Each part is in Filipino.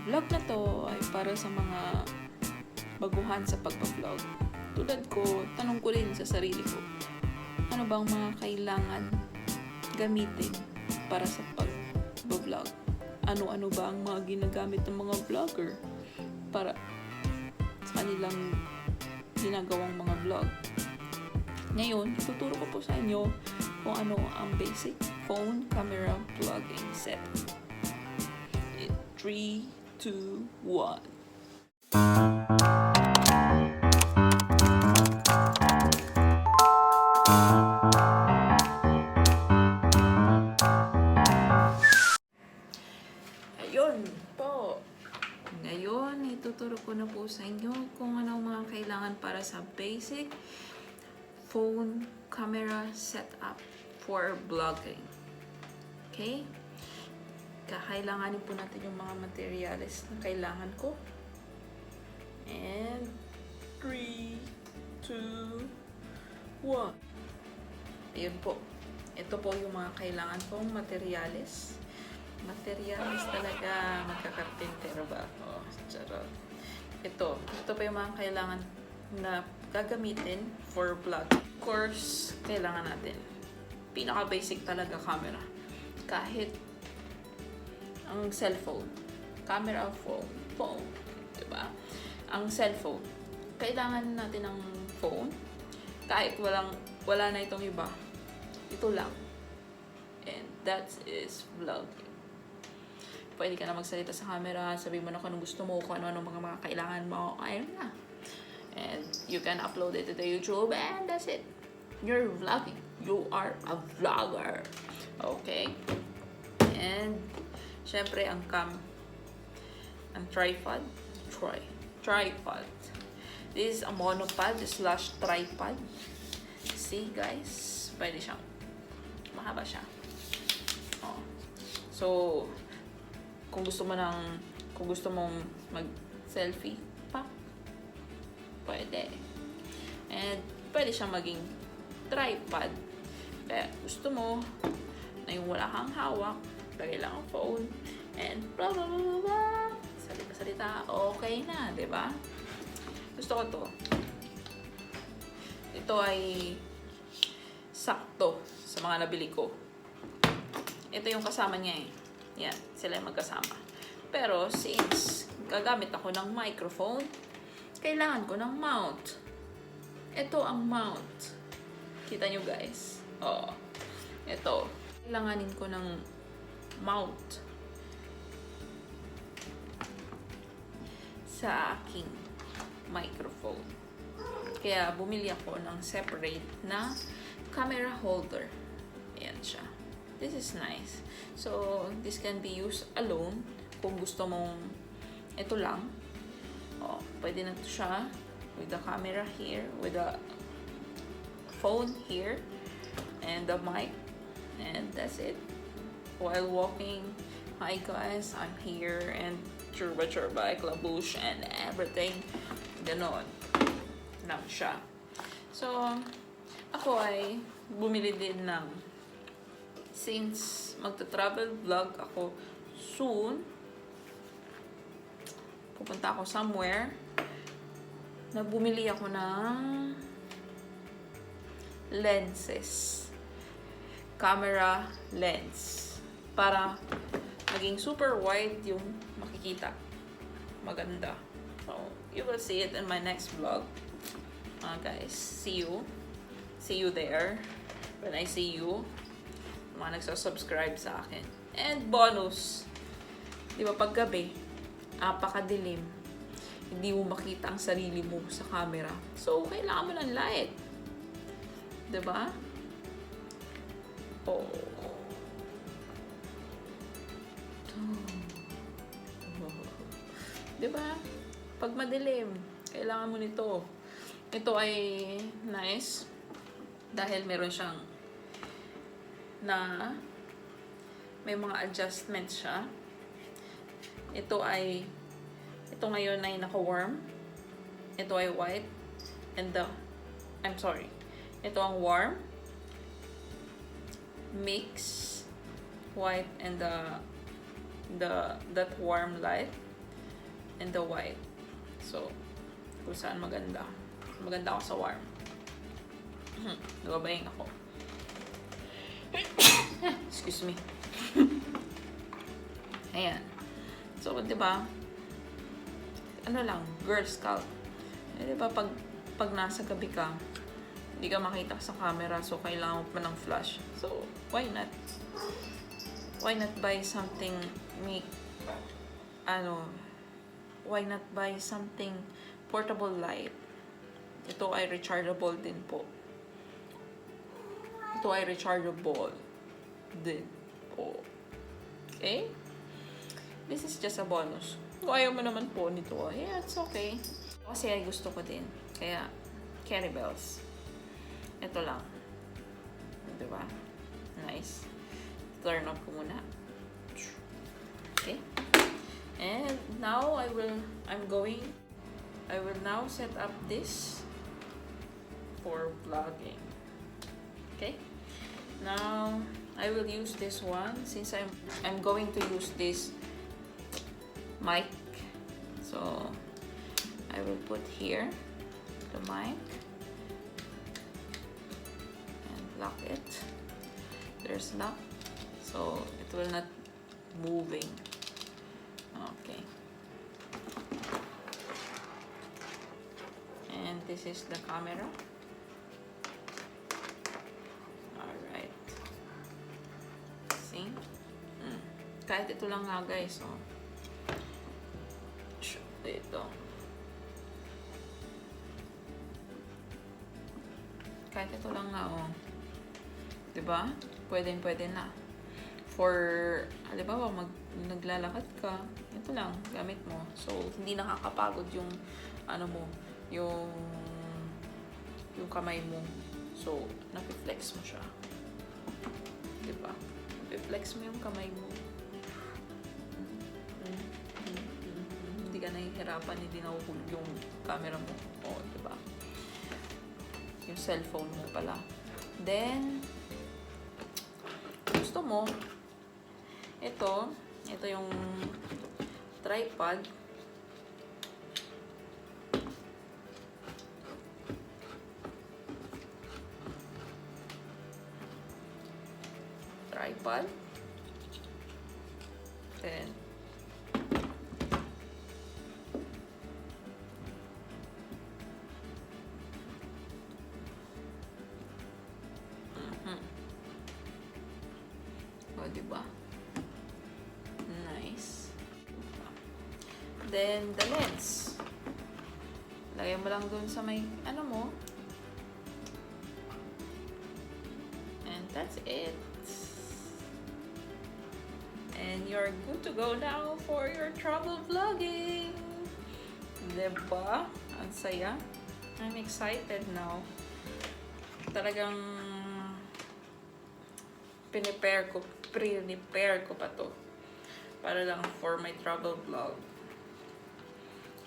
vlog na to ay para sa mga baguhan sa pagpa-vlog. Tulad ko, tanong ko rin sa sarili ko, ano bang mga kailangan gamitin para sa pag-vlog? Ano-ano ba ang mga ginagamit ng mga vlogger para sa kanilang ginagawang mga vlog? Ngayon, ituturo ko po sa inyo kung ano ang basic phone camera vlogging set. 3, 2, 1. Ayun po. Ngayon, ituturo ko na po sa inyo kung ano ang mga kailangan para sa basic phone camera setup for vlogging. Okay? Kakailanganin po natin yung mga materials na kailangan ko. And 3, 2, 1. Ayun po. Ito po yung mga kailangan kong materials. Materials talaga, magkakarpintero ba? Oh, charot. Ito po yung mga kailangan na gagamitin for vlog. Of course, kailangan natin pinaka-basic talaga camera. Kahit ang cellphone, camera phone, diba? Ang cellphone, kailangan natin ng phone. Kahit wala na itong iba, ito lang. And that is vlogging. Pwede ka na magsalita sa camera, sabihin mo na kung anong gusto mo, kung ano mga kailangan mo, ayun na. And you can upload it to the YouTube, and that's it. You're vlogging. You are a vlogger. Okay? And syempre, ang tripod. Tripod. This is a monopod / tripod. See, guys? Pwede siyang mahaba siya. Oh. So, kung gusto mong mag-selfie pa, pwede. And pwede siyang maging tripod. Kaya gusto mo na yung wala kang hawak, lagay lang ang phone, and blah blah blah blah blah. Salita, okay na, di ba? Gusto ko to. Ito ay sakto sa mga nabili ko. Ito yung kasama niya eh. Yan, sila yung magkasama. Pero since gagamit ako ng microphone, kailangan ko ng mount. Ito ang mount. Kita nyo guys? Oo. Ito. Kailanganin ko ng mount sa aking microphone. Kaya bumili ako ng separate na camera holder. Ayan siya. This is nice. So, this can be used alone kung gusto mong ito lang. Oh, pwede na ito siya with the camera here, with the phone here, and the mic. And that's it. While walking, hi guys, I'm here, and churba, klabush, and everything. Ganon. Lang siya. So, ako ay bumili din ng, since magta-travel vlog ako soon, pupunta ako somewhere, bumili ako ng lenses. Camera lens. Para maging super wide yung makikita. Maganda. So, you will see it in my next vlog. Guys, see you. See you there. When I see you. Mga nagsasubscribe sa akin. And bonus. Di ba pag gabi, apakadilim. Hindi mo makita ang sarili mo sa camera. So, kailangan mo ng light. Di ba? Oh. Di ba? Pag madilim, kailangan mo nito. Ito ay nice dahil meron siyang na may mga adjustments siya. Ito ngayon ay naka-warm. Ito ay white and ito ang warm, mix white and that warm light. and the white. So, kung saan maganda. Maganda ako sa warm. Nababayang ako. Excuse me. Ayan. So, di ba? Ano lang, Girl Scout. Di ba, pag nasa gabi ka, hindi ka makita sa camera, so kailangan mo pa ng flash. So, why not? Why not buy something why not buy something portable light? Ito ay rechargeable din po. Ito ay rechargeable din po. Okay? This is just a bonus. Kung ayaw mo naman po nito, yeah, it's okay. Kasi ay gusto ko din. Kaya, Carry Bells. Ito lang. Diba? Nice. Turn off ko muna. Okay? And now I will now set up this for vlogging. Okay? Now I will use this one since I'm going to use this mic. So I will put here the mic and lock it. There's lock, so it will not moving. Okay. And this is the camera. Alright. See? Kahit ito lang nga guys. Oh. Ito. Kahit ito lang nga. Oh. Diba? Pwede na. For, halimbawa, naglalakad ka, ito lang, gamit mo. So, hindi nakakapagod yung, yung kamay mo. So, napiflex mo siya. Diba? Napiflex mo yung kamay mo. Hindi ka nahihirapan, hindi nahuhulog yung camera mo. O, diba? Yung cellphone mo pala. Then, gusto mo, ito yung tripod. Then, diba? Nice. Then, the lens. Lagay mo lang dun sa may, mo. And that's it. And you're good to go now for your travel vlogging. Diba? Ang saya. I'm excited now. Talagang prepare ko pa to para lang for my travel vlog.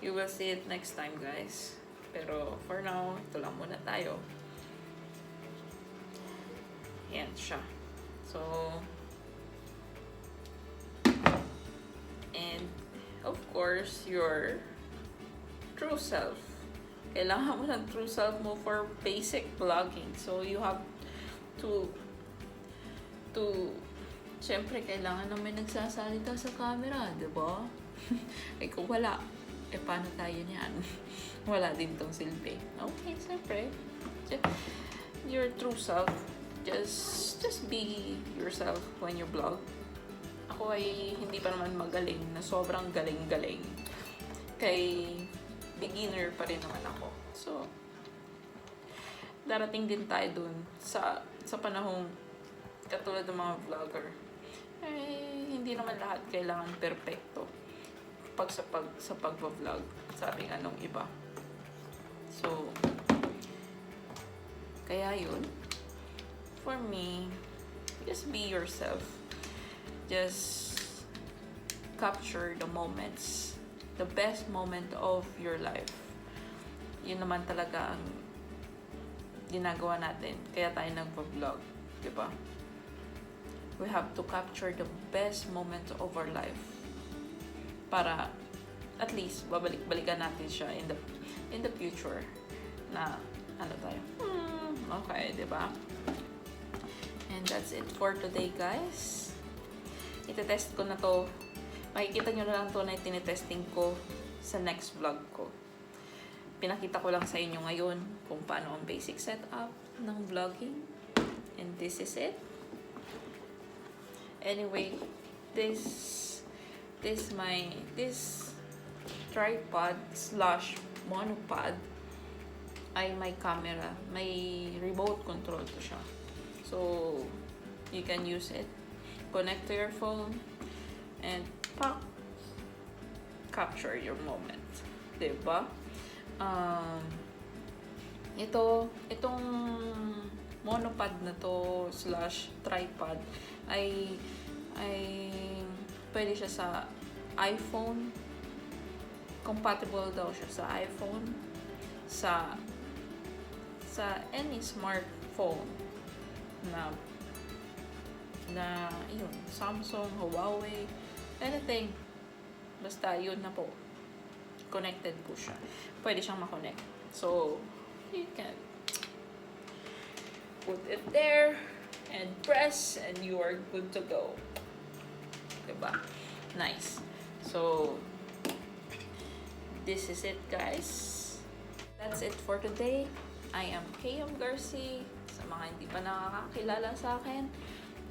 You will see it next time guys, pero for now ito lang muna tayo. Yan siya. So, and of course your true self, kailangan mo ng true self mo for basic vlogging. So you have to syempre, kailangan na may nagsasalita sa camera, diba? Eh, kung wala, paano tayo niyan? Wala din tong silbi. Okay, syempre. Your true self. Just be yourself when you vlog. Ako ay hindi pa naman magaling na sobrang galing-galing. Kay beginner pa rin naman ako. So, darating din tayo dun sa panahong katulad ng mga vlogger. Hindi naman lahat kailangan perfecto sa pag-vlog, sabi nga nung iba. So, kaya yun, for me, just be yourself. Just capture the moments, the best moment of your life. Yun naman talaga ang ginagawa natin, kaya tayo nag-vlog, diba? We have to capture the best moments of our life para at least babalik-balikan natin siya in the future na ano tayo. Okay, 'di ba? And that's it for today, guys. Ite-test ko na to. Makikita nyo na lang to na tinetesting ko sa next vlog ko. Pinakita ko lang sa inyo ngayon kung paano ang basic setup ng vlogging. And this is it. Anyway, this tripod / monopod ay may camera, may remote control to siya. So, you can use it, connect to your phone, and capture your moment. Diba? Itong monopod na to / tripod ay pwede siya sa iPhone. Compatible daw siya sa iPhone, sa any smartphone na yun, Samsung, Huawei, anything. Basta yun na po. Connected po siya. Pwede siyang makonect. So, you can put it there and press and you are good to go. Diba? Nice. So, this is it, guys. That's it for today. I am KM Garcia. Sa mga hindi pa nakakakilala sa akin.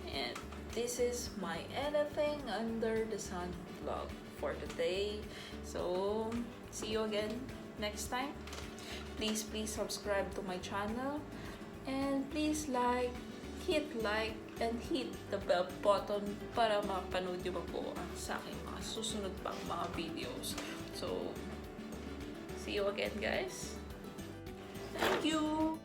And this is my Anything Under the Sun vlog for today. So, see you again next time. Please subscribe to my channel. And please hit like, and hit the bell button para mapanood nyo pa po sa aking mga susunod pang mga videos. So, see you again, guys. Thank you!